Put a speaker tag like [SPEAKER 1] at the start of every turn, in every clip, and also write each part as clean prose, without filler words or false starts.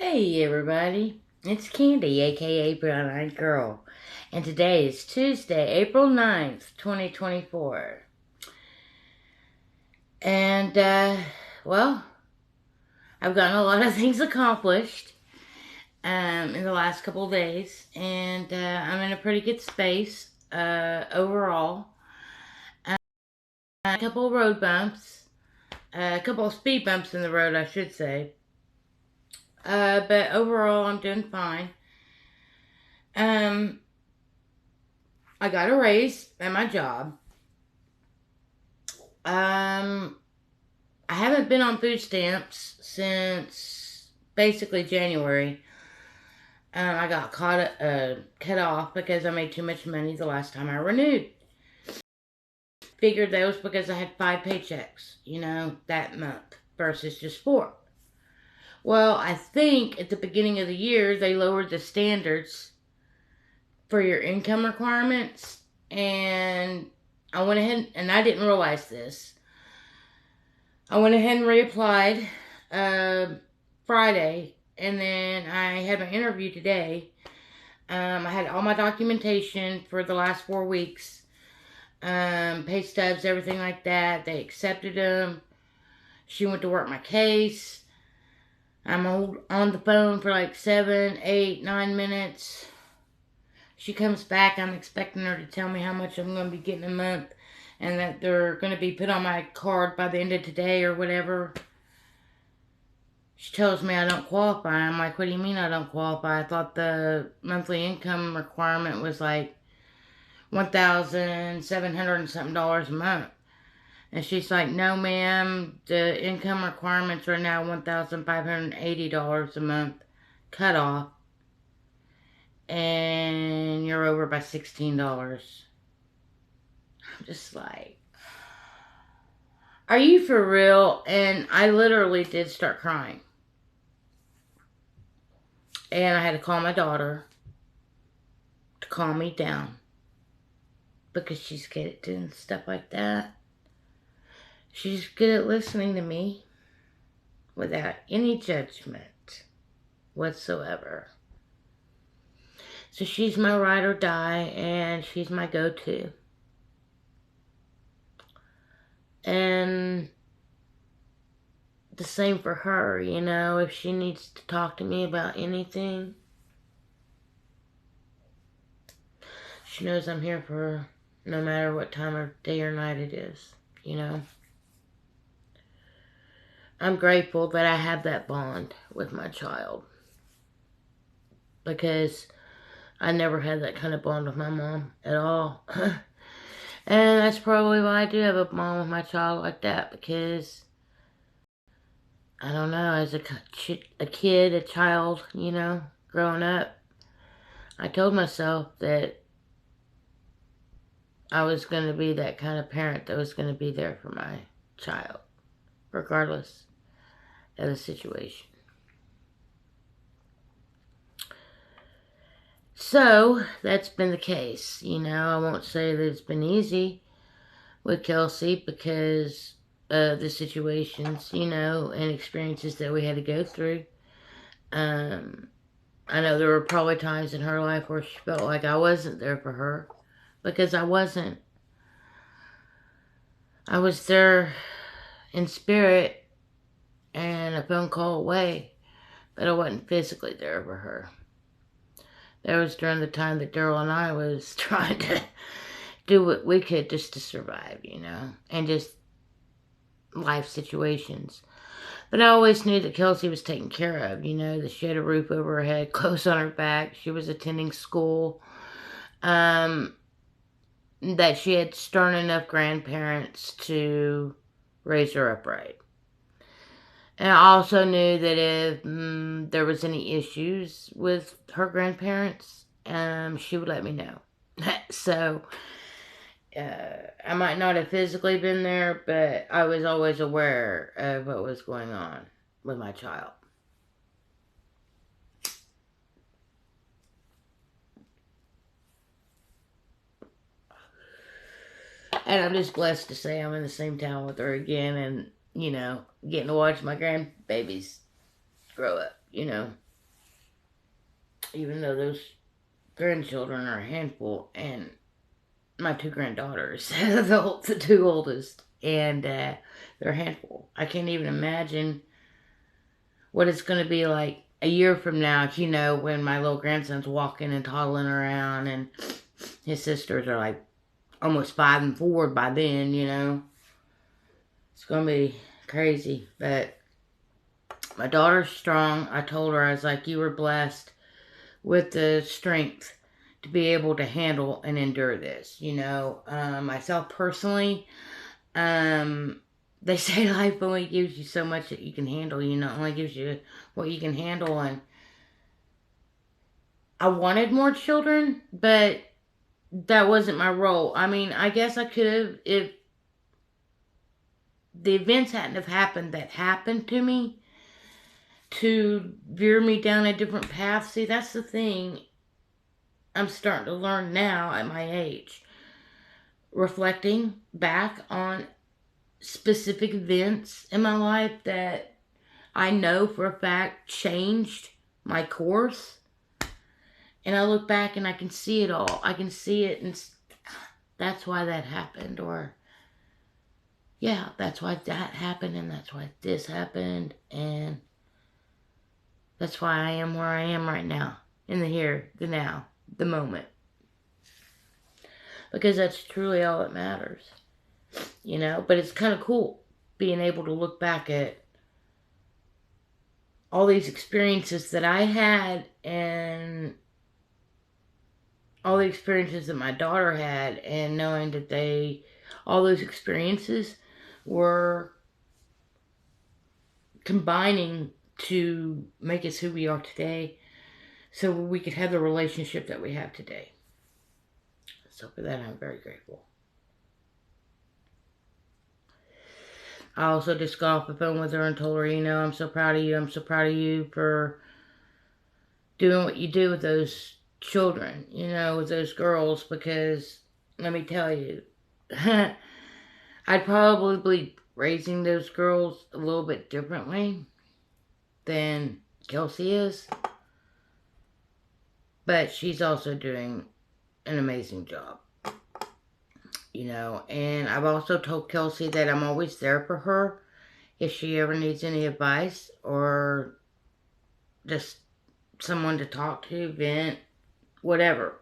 [SPEAKER 1] Hey everybody, it's Candy, aka Brown Eyed Girl, and today is Tuesday, April 9th, 2024. And, well, I've gotten a lot of things accomplished in the last couple of days, and I'm in a pretty good space overall. A couple of road bumps, a couple of speed bumps in the road, I should say. But overall, I'm doing fine. Um, I got a raise at my job. Um, I haven't been on food stamps since basically January. I got cut off because I made too much money the last time I renewed. Figured that was because I had 5 paychecks, that month versus just 4. Well, I think at the beginning of the year they lowered the standards for your income requirements, and I went ahead and I didn't realize this. I went ahead and reapplied Friday, and then I had my interview today. I had all my documentation for the last 4 weeks, pay stubs, everything like that. They accepted them. She went to work my case. I'm on the phone for like 7, 8, 9 minutes. She comes back. I'm expecting her to tell me how much I'm going to be getting a month, and that they're going to be put on my card by the end of today or whatever. She tells me I don't qualify. I'm like, what do you mean I don't qualify? I thought the monthly income requirement was like 1,700 and something dollars a month. And she's like, no, ma'am, the income requirements are now $1,580 a month cut off, and you're over by $16. I'm just like, are you for real? And I literally did start crying. And I had to call my daughter to calm me down because she's good at doing stuff like that. She's good at listening to me without any judgment whatsoever. So she's my ride or die, and she's my go-to. And the same for her, if she needs to talk to me about anything, she knows I'm here for her no matter what time of day or night it is, I'm grateful that I have that bond with my child, because I never had that kind of bond with my mom at all. And that's probably why I do have a bond with my child like that, because I don't know, as a child, growing up, I told myself that I was going to be that kind of parent that was going to be there for my child, regardless of the situation. So, that's been the case. I won't say that it's been easy with Kelsey because of the situations, and experiences that we had to go through. I know there were probably times in her life where she felt like I wasn't there for her, because I wasn't. I was there in spirit and a phone call away, but I wasn't physically there for her. That was during the time that Daryl and I was trying to do what we could just to survive, and just life situations. But I always knew that Kelsey was taken care of, that she had a roof over her head, clothes on her back, she was attending school, that she had stern enough grandparents to raise her upright. And I also knew that if there was any issues with her grandparents, she would let me know. So, I might not have physically been there, but I was always aware of what was going on with my child. And I'm just blessed to say I'm in the same town with her again, and, getting to watch my grandbabies grow up, even though those grandchildren are a handful, and my two granddaughters, the two oldest, and they're a handful. I can't even imagine what it's going to be like a year from now, when my little grandson's walking and toddling around, and his sisters are like almost 5 and 4 by then. It's going to be crazy, but my daughter's strong. I told her, I was like, you were blessed with the strength to be able to handle and endure this. Myself personally, they say life only gives you so much that you can handle, only gives you what you can handle. And I wanted more children, but that wasn't my role. I mean, I guess I could have, if the events hadn't have happened that happened to me to veer me down a different path. See, that's the thing I'm starting to learn now at my age. Reflecting back on specific events in my life that I know for a fact changed my course. And I look back and I can see it all. I can see it, and that's why that happened. Or, yeah, that's why that happened, and that's why this happened. And that's why I am where I am right now. In the here, the now, the moment. Because that's truly all that matters. But it's kind of cool being able to look back at all these experiences that I had and all the experiences that my daughter had, and knowing that all those experiences were combining to make us who we are today, so we could have the relationship that we have today. So for that, I'm very grateful. I also just got off the phone with her and told her, I'm so proud of you. I'm so proud of you for doing what you do with those children, with those girls, because let me tell you, I'd probably be raising those girls a little bit differently than Kelsey is. But she's also doing an amazing job. And I've also told Kelsey that I'm always there for her if she ever needs any advice or just someone to talk to, vent, whatever.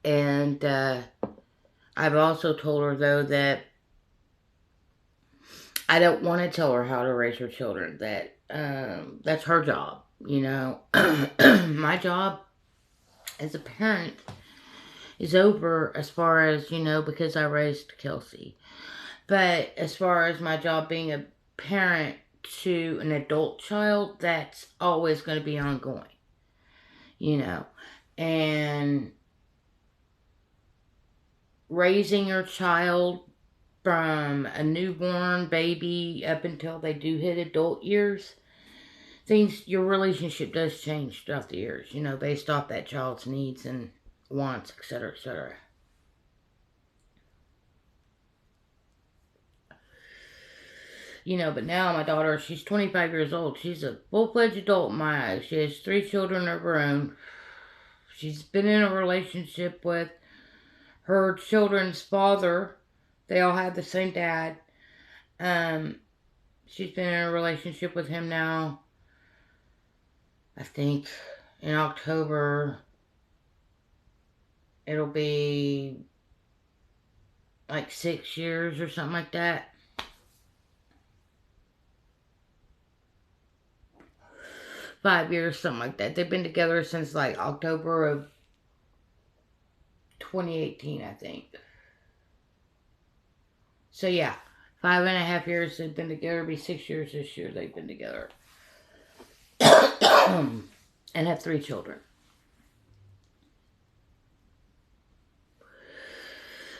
[SPEAKER 1] And I've also told her, though, that I don't want to tell her how to raise her children. That's her job, My job as a parent is over as far as, because I raised Kelsey. But as far as my job being a parent to an adult child, that's always going to be ongoing, And raising your child from a newborn baby up until they do hit adult years, your relationship does change throughout the years, based off that child's needs and wants, etc., etc. But now my daughter, she's 25 years old. She's a full-fledged adult in my eyes. She has 3 children of her own. She's been in a relationship with her children's father. They all have the same dad. She's been in a relationship with him now, I think in October it'll be like 6 years or something like that. Five years, something like that. They've been together since like October of 2018, I think. So yeah, 5.5 years they've been together. It'll be 6 years this year they've been together. And have 3 children.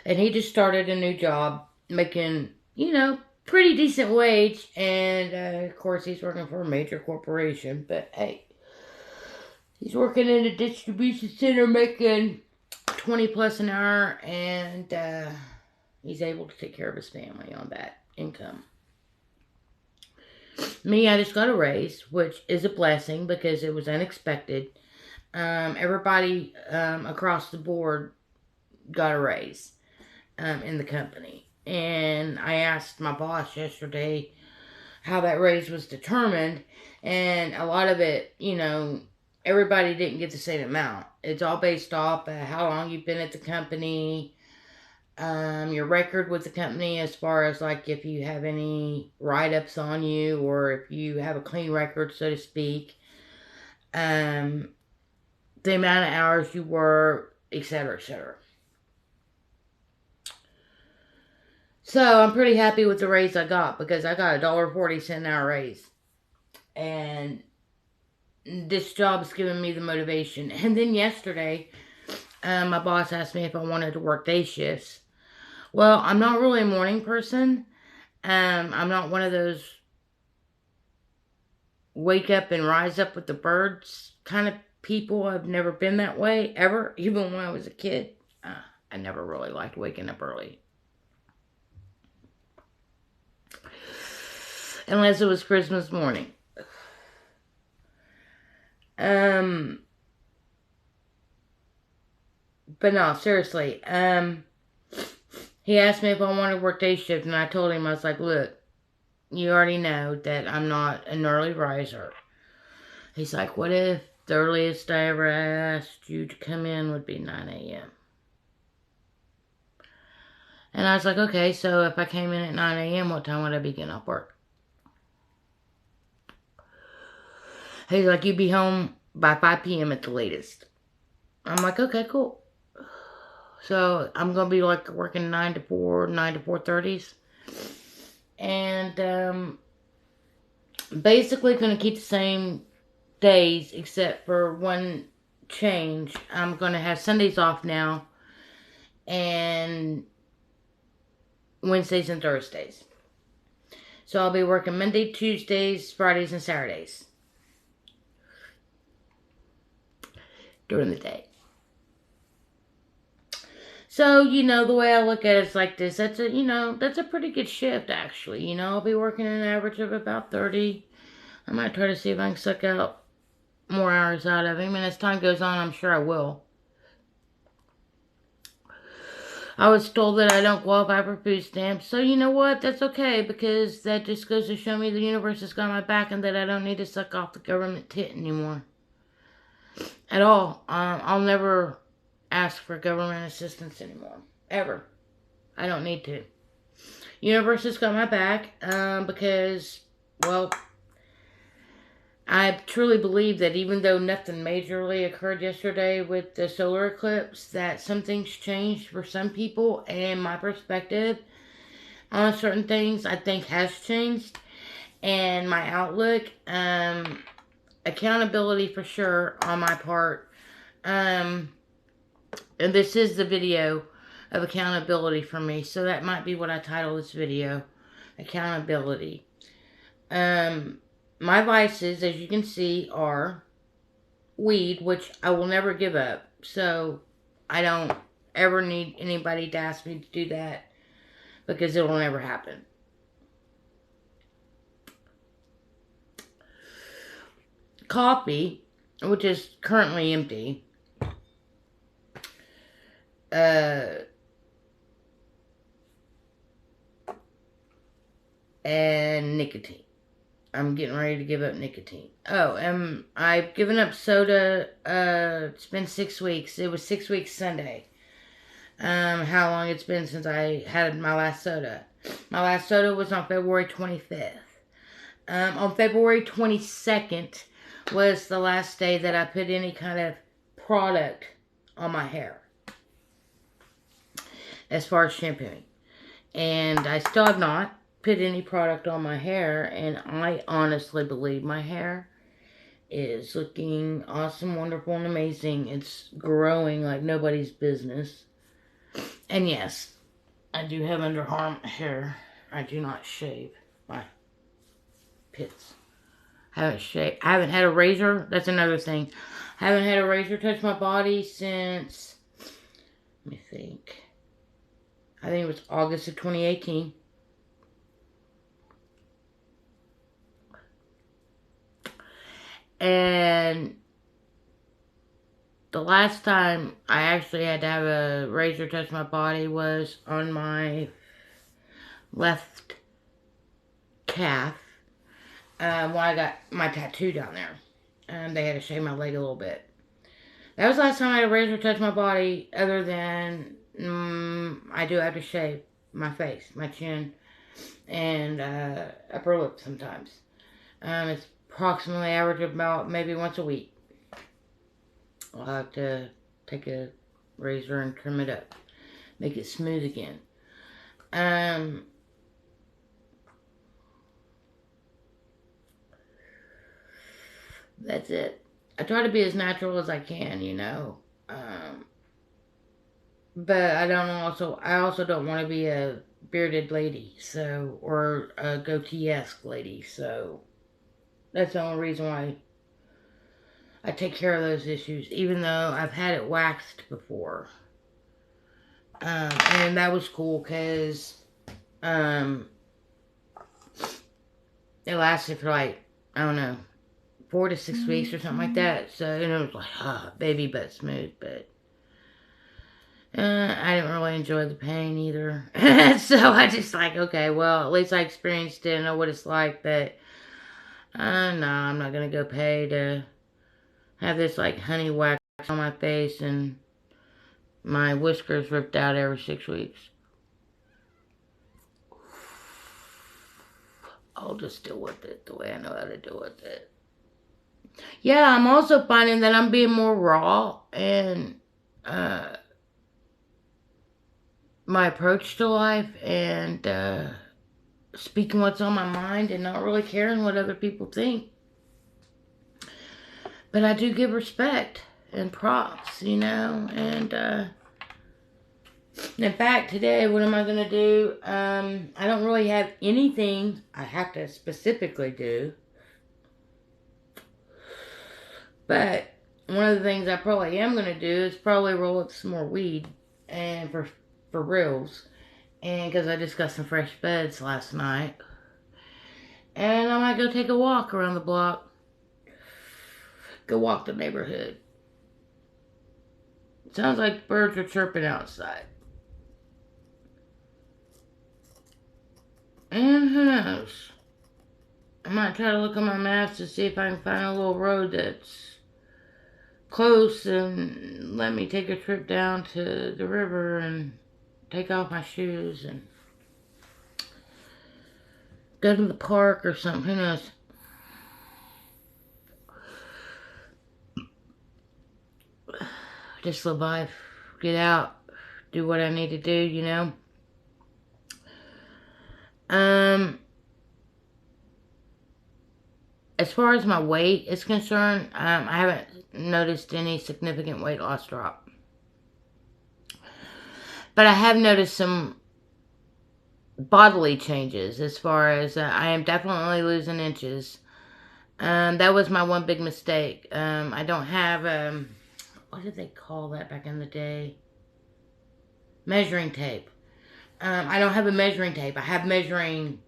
[SPEAKER 1] And he just started a new job, making, pretty decent wage. And, of course, he's working for a major corporation. But, hey, he's working in a distribution center making 20 plus an hour. And he's able to take care of his family on that income. Me, I just got a raise, which is a blessing because it was unexpected. Everybody across the board got a raise in the company. And I asked my boss yesterday how that raise was determined, and a lot of it, everybody didn't get the same amount. It's all based off of how long you've been at the company, your record with the company, as far as like if you have any write ups on you or if you have a clean record, so to speak, um, the amount of hours you work, etc., etc. So I'm pretty happy with the raise I got because I got $1.40 an hour raise. And this job's given me the motivation. And then yesterday, my boss asked me if I wanted to work day shifts. Well, I'm not really a morning person. I'm not one of those wake up and rise up with the birds kind of people. I've never been that way, ever. Even when I was a kid, I never really liked waking up early. Unless it was Christmas morning. But no, seriously. He asked me if I wanted to work day shift, and I told him, I was like, look, you already know that I'm not an early riser. He's like, what if the earliest I ever asked you to come in would be 9 a.m.? And I was like, okay, so if I came in at 9 a.m., what time would I be getting off work? He's like, you'd be home by 5 p.m. at the latest. I'm like, okay, cool. So I'm going to be like working 9 to 4, 9 to 4:30s. And basically going to keep the same days except for one change. I'm going to have Sundays off now and Wednesdays and Thursdays. So I'll be working Monday, Tuesdays, Fridays, and Saturdays during the day. So, the way I look at it is like this. That's a pretty good shift, actually. I'll be working an average of about 30. I might try to see if I can suck out more hours out of him. And as time goes on, I'm sure I will. I was told that I don't qualify for food stamps. So, you know what? That's okay, because that just goes to show me the universe has got my back and that I don't need to suck off the government tit anymore. At all. I'll never ask for government assistance anymore. Ever. I don't need to. Universe has got my back because, well, I truly believe that even though nothing majorly occurred yesterday with the solar eclipse, that some things changed for some people, and my perspective on certain things I think has changed, and my outlook, accountability for sure on my part. And this is the video of accountability for me, so that might be what I title this video, accountability. My vices, as you can see, are weed, which I will never give up, so I don't ever need anybody to ask me to do that, because it will never happen. Coffee, which is currently empty, and nicotine. I'm getting ready to give up nicotine. Oh, I've given up soda. It's been 6 weeks. It was 6 weeks Sunday. How long it's been since I had my last soda. My last soda was on February 25th. On February 22nd was the last day that I put any kind of product on my hair, as far as shampooing. And I still have not put any product on my hair, and I honestly believe my hair is looking awesome, wonderful, and amazing. It's growing like nobody's business. And yes, I do have underarm hair. I do not shave my pits. I haven't had a razor. That's another thing. I haven't had a razor touch my body since, let me think. I think it was August of 2018. And the last time I actually had to have a razor touch my body was on my left calf, when I got my tattoo down there. And they had to shave my leg a little bit. That was the last time I had a razor touch my body, other than I do have to shave my face, my chin, and upper lip sometimes. It's approximately average about maybe once a week. I'll have to take a razor and trim it up, make it smooth again. That's it. I try to be as natural as I can, you know. But I also don't want to be a bearded lady, so, or a goatee-esque lady, so that's the only reason why I take care of those issues, even though I've had it waxed before. And that was cool because it lasted for like, I don't know, 4 to 6 weeks or something like that. So, it was like, baby butt smooth, but I didn't really enjoy the pain either. So I just like, okay, well, at least I experienced it and know what it's like, but no, I'm not going to go pay to have this like honey wax on my face and my whiskers ripped out every 6 weeks. I'll just deal with it the way I know how to deal with it. Yeah, I'm also finding that I'm being more raw and my approach to life, and speaking what's on my mind and not really caring what other people think. But I do give respect and props, you know, and in fact, today, what am I going to do? I don't really have anything I have to specifically do. But one of the things I probably am going to do is probably roll up some more weed, and for reals. And because I just got some fresh beds last night. And I might go take a walk around the block. Go walk the neighborhood. It sounds like birds are chirping outside. And who knows? I might try to look on my maps to see if I can find a little road that's close and let me take a trip down to the river and take off my shoes and go to the park or something. Who knows? Just live life. Get out. Do what I need to do, you know? As far as my weight is concerned, I haven't noticed any significant weight loss drop. But I have noticed some bodily changes as far as I am definitely losing inches. That was my one big mistake. I don't have, what did they call that back in the day? Measuring tape. I don't have a measuring tape. I have measuring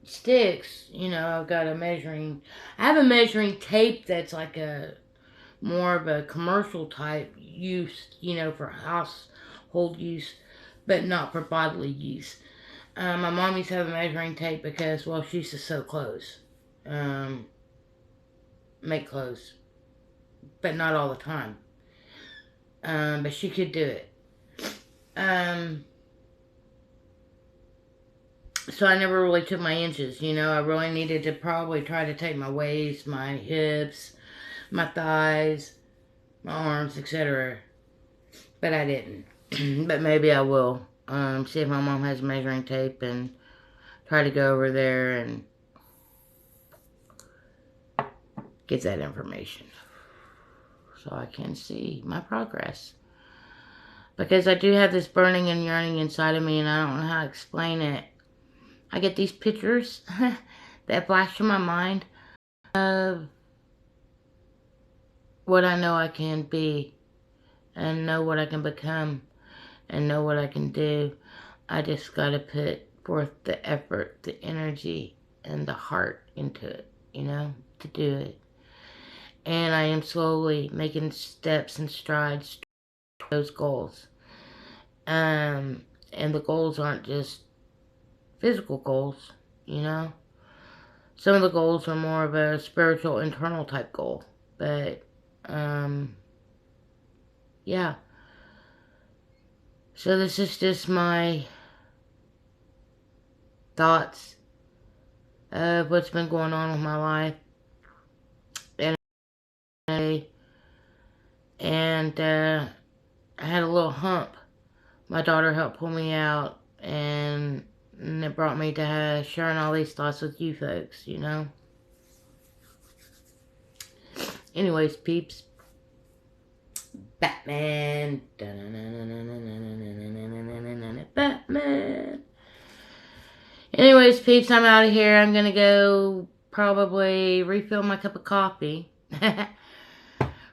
[SPEAKER 1] sticks. You know, I have a measuring tape that's like a more of a commercial type use, you know, for household use, but not for bodily use. My mom used to have a measuring tape because, well, she used to sew clothes, make clothes, but not all the time. But she could do it. So I never really took my inches, you know. I really needed to probably try to take my waist, my hips, my thighs, my arms, etc. But I didn't. But maybe I will. See if my mom has measuring tape and try to go over there and get that information so I can see my progress. Because I do have this burning and yearning inside of me, and I don't know how to explain it. I get these pictures that flash in my mind of what I know I can be and know what I can become and know what I can do. I just gotta put forth the effort, the energy, and the heart into it. you know, to do it. And I am slowly making steps and strides towards those goals. And the goals aren't just physical goals, you know. Some of the goals are more of a spiritual, internal type goal. But, yeah. So this is just my thoughts of what's been going on with my life. And I had a little hump. My daughter helped pull me out, and it brought me to sharing all these thoughts with you folks, you know. Anyways, peeps, Batman. Batman. Anyways, peeps, I'm out of here. I'm gonna go probably refill my cup of coffee,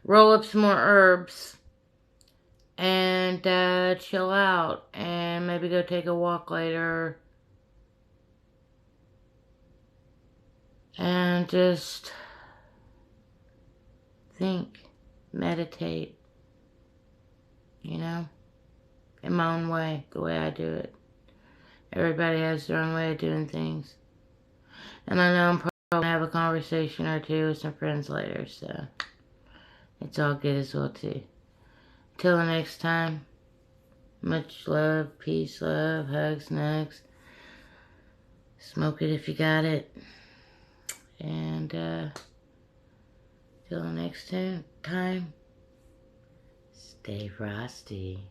[SPEAKER 1] roll up some more herbs, and chill out, and maybe go take a walk later, and just think, meditate, you know, in my own way, the way I do it. Everybody has their own way of doing things. And I know I'm probably going to have a conversation or two with some friends later, so it's all good as well, too. Till the next time, much love, peace, love, hugs, nugs. Smoke it if you got it. And, till the next time, stay frosty.